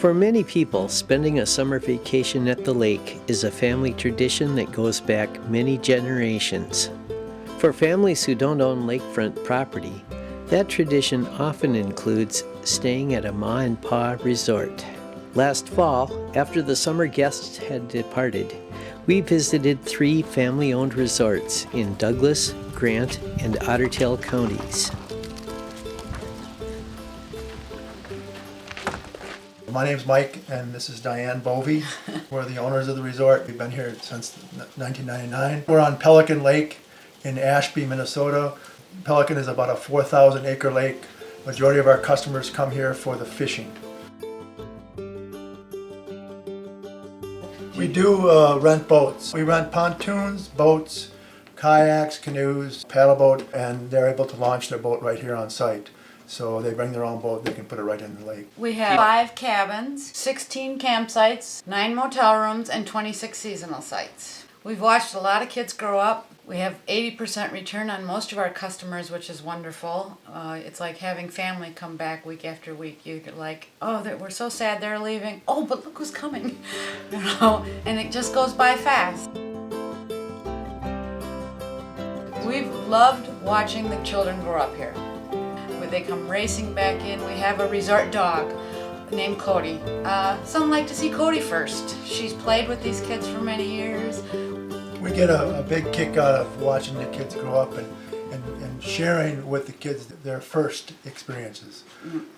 For many people, spending a summer vacation at the lake is a family tradition that goes back many generations. For families who don't own lakefront property, that tradition often includes staying at a ma and pa resort. Last fall, after the summer guests had departed, we visited 3 family-owned resorts in Douglas, Grant, and Otter Tail counties. My name's Mike, and this is Diane Bovey. We're the owners of the resort. We've been here since 1999. We're on Pelican Lake in Ashby, Minnesota. Pelican is about a 4,000-acre lake. Majority of our customers come here for the fishing. We do rent boats. We rent pontoons, boats, kayaks, canoes, paddle boat, and they're able to launch their boat right here on site. So they bring their own boat, they can put it right in the lake. We have 5 cabins, 16 campsites, 9 motel rooms, and 26 seasonal sites. We've watched a lot of kids grow up. We have 80% return on most of our customers, which is wonderful. It's like having family come back week after week. You're like, oh, we're so sad they're leaving. Oh, but look who's coming. You know, and it just goes by fast. We've loved watching the children grow up here. They come racing back in. We have a resort dog named Cody. Some like to see Cody first. She's played with these kids for many years. We get a big kick out of watching the kids grow up and sharing with the kids their first experiences,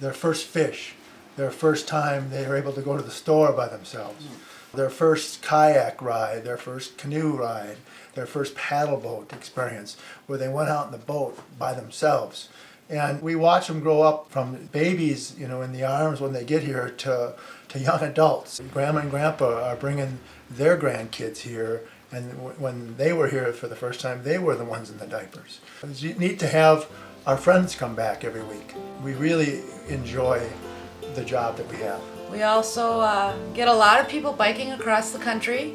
their first fish, their first time they were able to go to the store by themselves, their first kayak ride, their first canoe ride, their first paddle boat experience where they went out in the boat by themselves. And we watch them grow up from babies, you know, in the arms when they get here to young adults. Grandma and Grandpa are bringing their grandkids here, and when they were here for the first time, they were the ones in the diapers. It's neat to have our friends come back every week. We really enjoy the job that we have. We also get a lot of people biking across the country.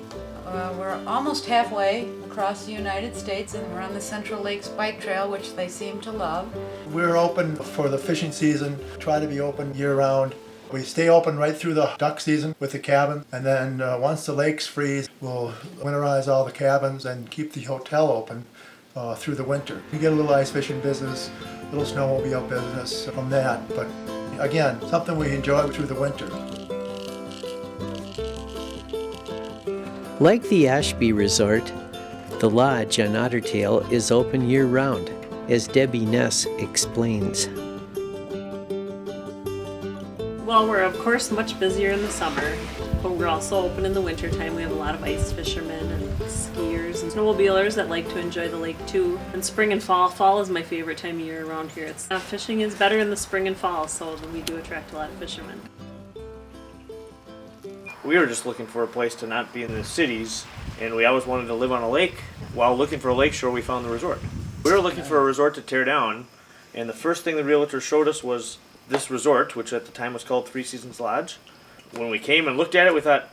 We're almost halfway across the United States, and we're on the Central Lakes Bike Trail, which they seem to love. We're open for the fishing season, try to be open year-round. We stay open right through the duck season with the cabin, and then once the lakes freeze, we'll winterize all the cabins and keep the hotel open through the winter. We get a little ice fishing business, a little snowmobile business from that, but again, something we enjoy through the winter. Like the Ashby Resort, the lodge on Otter Tail is open year-round, as Debbie Ness explains. Well, we're of course much busier in the summer, but we're also open in the wintertime. We have a lot of ice fishermen and skiers and snowmobilers that like to enjoy the lake too. And spring and fall. Fall is my favorite time of year around here. Fishing is better in the spring and fall, so we do attract a lot of fishermen. We were just looking for a place to not be in the cities, and we always wanted to live on a lake. While looking for a lakeshore, we found the resort. We were looking for a resort to tear down, and the first thing the realtor showed us was this resort, which at the time was called 3 Seasons Lodge. When we came and looked at it, we thought,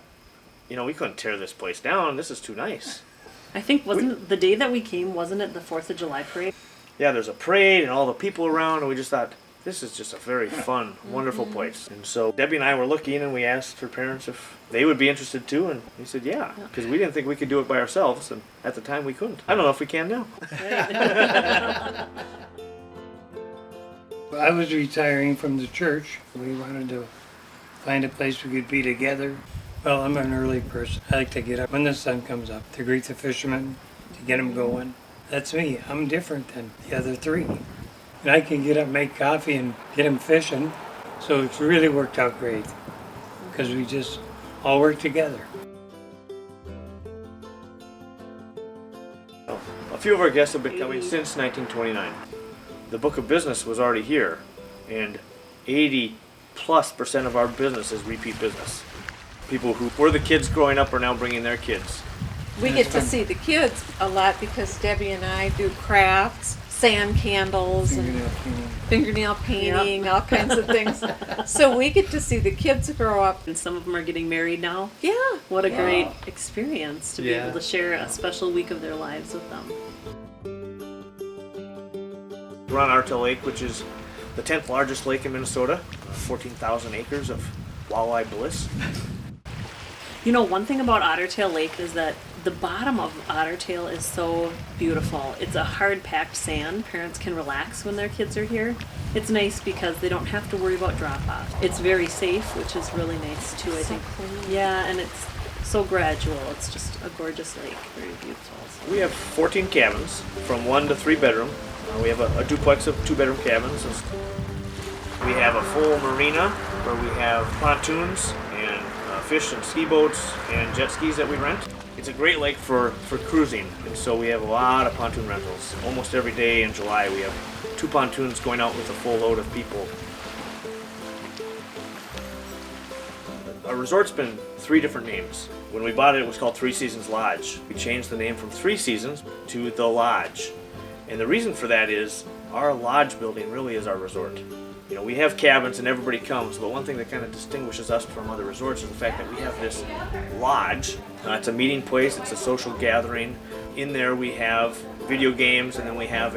you know, we couldn't tear this place down. This is too nice. I think the day that we came, wasn't it the 4th of July parade? Yeah, there's a parade and all the people around, and we just thought, this is just a very fun, wonderful place. And so Debbie and I were looking, and we asked her parents if they would be interested too, and they said yeah, because we didn't think we could do it by ourselves, and at the time we couldn't. I don't know if we can now. I was retiring from the church. We wanted to find a place we could be together. Well, I'm an early person. I like to get up when the sun comes up to greet the fishermen, to get them going. That's me. I'm different than the other 3. And I can get up, make coffee, and get them fishing. So it's really worked out great because we just all work together. A few of our guests have been coming since 1929. The book of business was already here, and 80+% of our business is repeat business. People who were the kids growing up are now bringing their kids. We get to see the kids a lot because Debbie and I do crafts, sand candles, fingernail painting, all kinds of things. So we get to see the kids grow up. And some of them are getting married now. Yeah. What a great experience to be able to share a special week of their lives with them. We're on Otter Tail Lake, which is the 10th largest lake in Minnesota, 14,000 acres of walleye bliss. You know, one thing about Otter Tail Lake is that the bottom of Otter Tail is so beautiful. It's a hard packed sand. Parents can relax when their kids are here. It's nice because they don't have to worry about drop off. It's very safe, which is really nice too, I think. Clean. Yeah, and it's so gradual. It's just a gorgeous lake, very beautiful. So. We have 14 cabins from 1 to 3 bedroom. We have a duplex of 2-bedroom cabins. We have a full marina where we have pontoons and fish and ski boats and jet skis that we rent. It's a great lake for cruising, and so we have a lot of pontoon rentals. Almost every day in July we have 2 pontoons going out with a full load of people. Our resort's been 3 different names. When we bought it, it was called 3 Seasons Lodge. We changed the name from 3 Seasons to The Lodge. And the reason for that is our lodge building really is our resort. You know, we have cabins and everybody comes, but one thing that kind of distinguishes us from other resorts is the fact that we have this lodge. It's a meeting place, it's a social gathering. In there we have video games, and then we have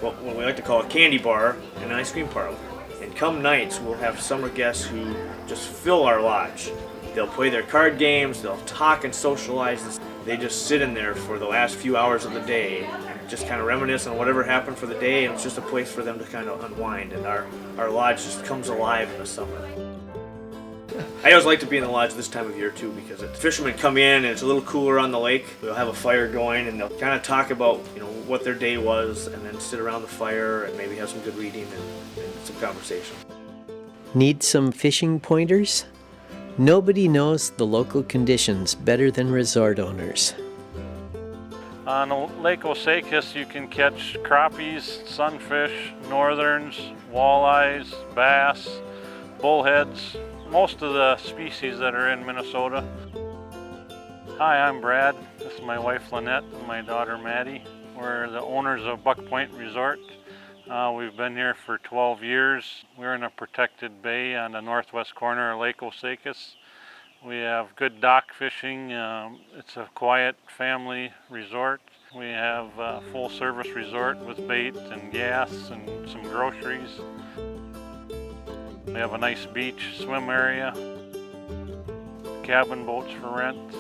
what we like to call a candy bar and an ice cream parlor. And come nights, we'll have summer guests who just fill our lodge. They'll play their card games, they'll talk and socialize. They just sit in there for the last few hours of the day and just kind of reminisce on whatever happened for the day, and it's just a place for them to kind of unwind, and our lodge just comes alive in the summer. I always like to be in the lodge this time of year too, because the fishermen come in and it's a little cooler on the lake. They'll have a fire going and they'll kind of talk about, you know, what their day was, and then sit around the fire and maybe have some good reading and some conversation. Need some fishing pointers? Nobody knows the local conditions better than resort owners. On Lake Osakis, you can catch crappies, sunfish, northerns, walleyes, bass, bullheads, most of the species that are in Minnesota. Hi, I'm Brad. This is my wife Lynette and my daughter Maddie. We're the owners of Buck Point Resort. We've been here for 12 years. We're in a protected bay on the northwest corner of Lake Osakis. We have good dock fishing. It's a quiet family resort. We have a full service resort with bait and gas and some groceries. We have a nice beach swim area, cabin boats for rent.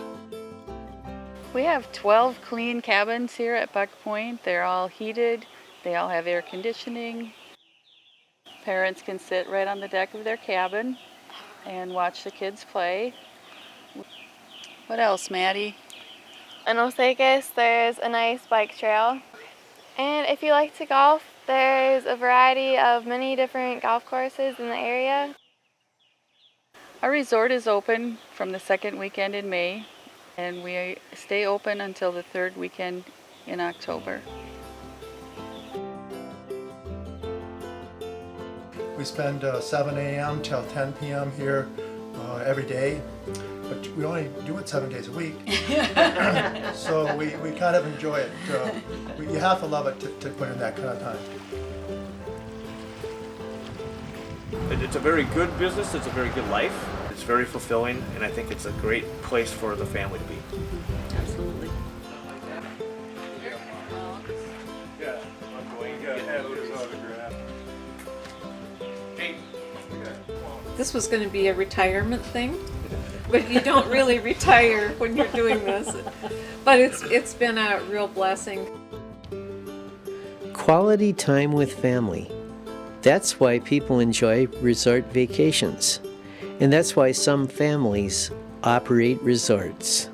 We have 12 clean cabins here at Buck Point. They're all heated. They all have air conditioning. Parents can sit right on the deck of their cabin and watch the kids play. What else, Maddie? In Osakis, there's a nice bike trail. And if you like to golf, there's a variety of many different golf courses in the area. Our resort is open from the second weekend in May, and we stay open until the third weekend in October. We spend 7 a.m. till 10 p.m. here every day, but we only do it 7 days a week. So we kind of enjoy it. You have to love it to put in that kind of time. It's a very good business, it's a very good life, it's very fulfilling, and I think it's a great place for the family to be. Absolutely. This was going to be a retirement thing, but you don't really retire when you're doing this. But it's been a real blessing. Quality time with family. That's why people enjoy resort vacations. And that's why some families operate resorts.